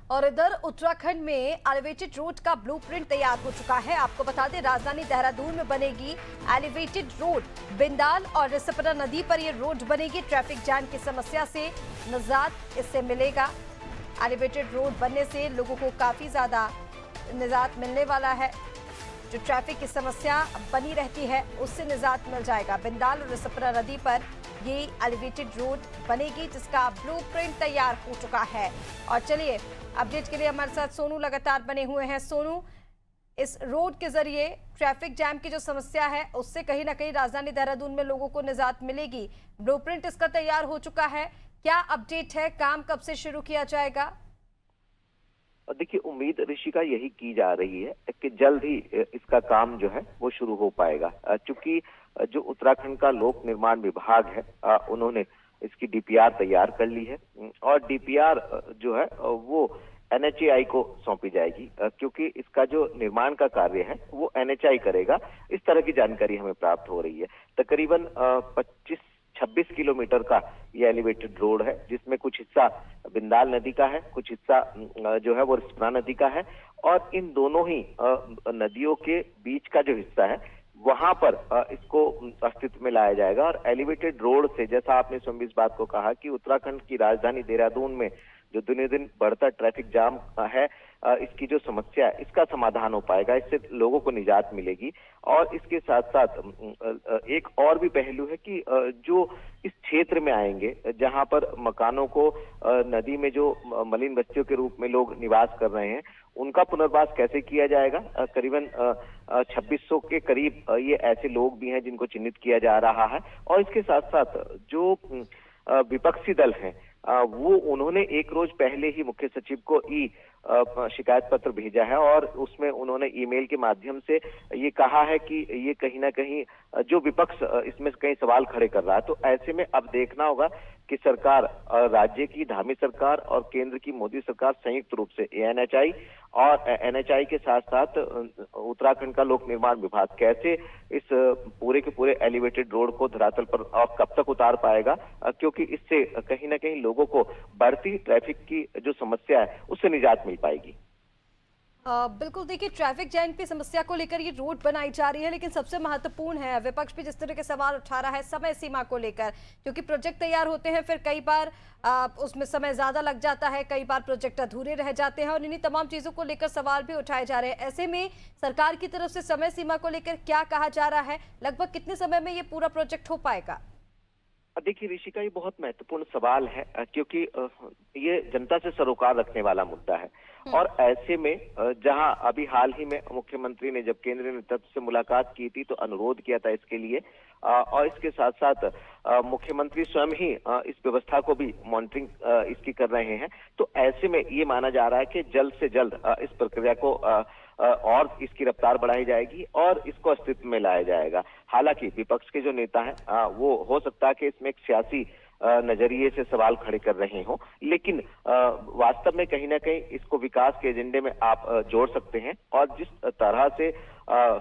और इधर उत्तराखंड में एलिवेटेड रोड का ब्लूप्रिंट तैयार हो चुका है। आपको बता दें, राजधानी देहरादून में बनेगी एलिवेटेड रोड। बिंदाल और रिसपना नदी पर यह रोड बनेगी। ट्रैफिक जाम की समस्या से निजात इससे मिलेगा। एलिवेटेड रोड बनने से लोगों को काफी ज्यादा निजात मिलने वाला है। जो ट्रैफिक की समस्या बनी रहती है उससे निजात मिल जाएगा। बिंदाल और रिसपना नदी पर ये एलिवेटेड रोड बनेगी जिसका ब्लूप्रिंट तैयार हो चुका है। और चलिए, अपडेट के लिए हमारे साथ सोनू लगातार बने हुए हैं। सोनू, इस रोड के जरिए ट्रैफिक जैम की जो समस्या है उससे कहीं ना कहीं राजधानी देहरादून में लोगों को निजात मिलेगी। ब्लूप्रिंट इसका तैयार हो चुका है, क्या अपडेट है? काम कब से शुरू किया जाएगा? देखिए, उम्मीद ऋषिका यही की जा रही है कि जल्द ही इसका काम जो है वो शुरू हो पाएगा, क्योंकि जो उत्तराखंड का लोक निर्माण विभाग है उन्होंने इसकी डीपीआर तैयार कर ली है और डीपीआर जो है वो एनएचएआई को सौंपी जाएगी, क्योंकि इसका जो निर्माण का कार्य है वो एनएचएआई करेगा। इस तरह की जानकारी हमें प्राप्त हो रही है। तकरीबन 26 किलोमीटर का ये एलिवेटेड रोड है, जिसमें कुछ हिस्सा बिंदाल नदी का है, कुछ हिस्सा जो है वो रिस्पना नदी का है। और इन दोनों ही नदियों के बीच का जो हिस्सा है वहां पर इसको अस्तित्व में लाया जाएगा। और एलिवेटेड रोड से, जैसा आपने स्वयं इस बात को कहा कि उत्तराखंड की राजधानी देहरादून में जो दिन दिन बढ़ता ट्रैफिक जाम है, इसकी जो समस्या है इसका समाधान हो पाएगा। इससे लोगों को निजात मिलेगी। और इसके साथ साथ एक और भी पहलू है कि जो इस क्षेत्र में आएंगे जहां पर मकानों को नदी में जो मलिन बस्तियों के रूप में लोग निवास कर रहे हैं, उनका पुनर्वास कैसे किया जाएगा। करीबन 2600 के करीब ये ऐसे लोग भी हैं जिनको चिन्हित किया जा रहा है। और इसके साथ साथ जो विपक्षी दल हैं वो उन्होंने एक रोज पहले ही मुख्य सचिव को शिकायत पत्र भेजा है और उसमें उन्होंने ईमेल के माध्यम से ये कहा है कि ये कहीं ना कहीं जो विपक्ष इसमें कई सवाल खड़े कर रहा है। तो ऐसे में अब देखना होगा कि सरकार, राज्य की धामी सरकार और केंद्र की मोदी सरकार संयुक्त रूप से एनएचएआई और एनएचएआई के साथ साथ उत्तराखंड का लोक निर्माण विभाग कैसे इस पूरे के पूरे एलिवेटेड रोड को धरातल पर और कब तक उतार पाएगा, क्योंकि इससे कहीं ना कहीं लोगों को बढ़ती ट्रैफिक की जो समस्या है उससे निजात मिल पाएगी। बिल्कुल, देखिए, ट्रैफिक जैम की समस्या को लेकर ये रोड बनाई जा रही है, लेकिन सबसे महत्वपूर्ण है, विपक्ष भी जिस तरह के सवाल उठा रहा है समय सीमा को लेकर, क्योंकि प्रोजेक्ट तैयार होते हैं फिर कई बार उसमें समय ज्यादा लग जाता है, कई बार प्रोजेक्ट अधूरे रह जाते हैं और इन्हीं तमाम चीजों को लेकर सवाल भी उठाए जा रहे हैं। ऐसे में सरकार की तरफ से समय सीमा को लेकर क्या कहा जा रहा है? लगभग कितने समय में ये पूरा प्रोजेक्ट हो पाएगा? देखिए ऋषिका, ये बहुत महत्वपूर्ण सवाल है, क्योंकि ये जनता से सरोकार रखने वाला मुद्दा है। और ऐसे में जहां अभी हाल ही में मुख्यमंत्री ने जब केंद्रीय नेतृत्व से मुलाकात की थी तो अनुरोध किया था इसके लिए, और इसके साथ साथ मुख्यमंत्री स्वयं ही इस व्यवस्था को भी मॉनिटरिंग इसकी कर रहे हैं। तो ऐसे में ये माना जा रहा है कि जल्द से जल्द इस प्रक्रिया को और इसकी रफ्तार बढ़ाई जाएगी और इसको अस्तित्व में लाया जाएगा। हालांकि विपक्ष के जो नेता हैं वो हो सकता है कि इसमें एक सियासी नजरिए से सवाल खड़े कर रहे हों, लेकिन वास्तव में कहीं ना कहीं इसको विकास के एजेंडे में आप जोड़ सकते हैं। और जिस तरह से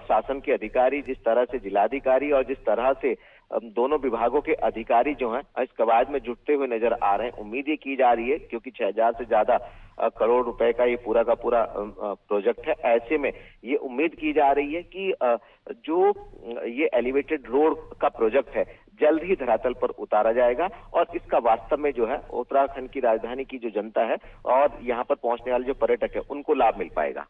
शासन के अधिकारी, जिस तरह से जिलाधिकारी और जिस तरह से दोनों विभागों के अधिकारी जो हैं इस कवायद में जुटते हुए नजर आ रहे हैं, उम्मीद ये की जा रही है, क्योंकि 6000 से ज्यादा करोड़ रुपए का ये पूरा का पूरा प्रोजेक्ट है। ऐसे में ये उम्मीद की जा रही है कि जो ये एलिवेटेड रोड का प्रोजेक्ट है जल्द ही धरातल पर उतारा जाएगा और इसका वास्तव में जो है उत्तराखंड की राजधानी की जो जनता है और यहाँ पर पहुंचने वाले जो पर्यटक है उनको लाभ मिल पाएगा।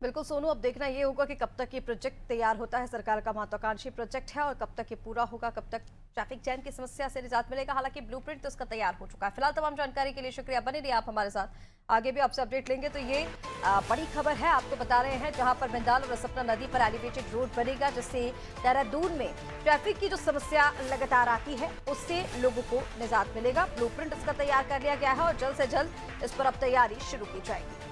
बिल्कुल सोनू, अब देखना ये होगा कि कब तक ये प्रोजेक्ट तैयार होता है। सरकार का महत्वाकांक्षी प्रोजेक्ट है और कब तक ये पूरा होगा, कब तक ट्रैफिक जैम की समस्या से निजात मिलेगा। हालांकि ब्लूप्रिंट तो इसका तैयार हो चुका है। फिलहाल तमाम जानकारी के लिए शुक्रिया, बने रहिए आप हमारे साथ, आगे भी आपसे अपडेट लेंगे। तो ये बड़ी खबर है, आपको बता रहे हैं, जहां पर बिंदाल और रिसपना नदी पर एलिवेटेड रोड बनेगा, जिससे देहरादून में ट्रैफिक की जो समस्या लगातार आती है उससे लोगों को निजात मिलेगा। ब्लूप्रिंट इसका तैयार कर लिया गया है और जल्द से जल्द इस पर अब तैयारी शुरू की जाएगी।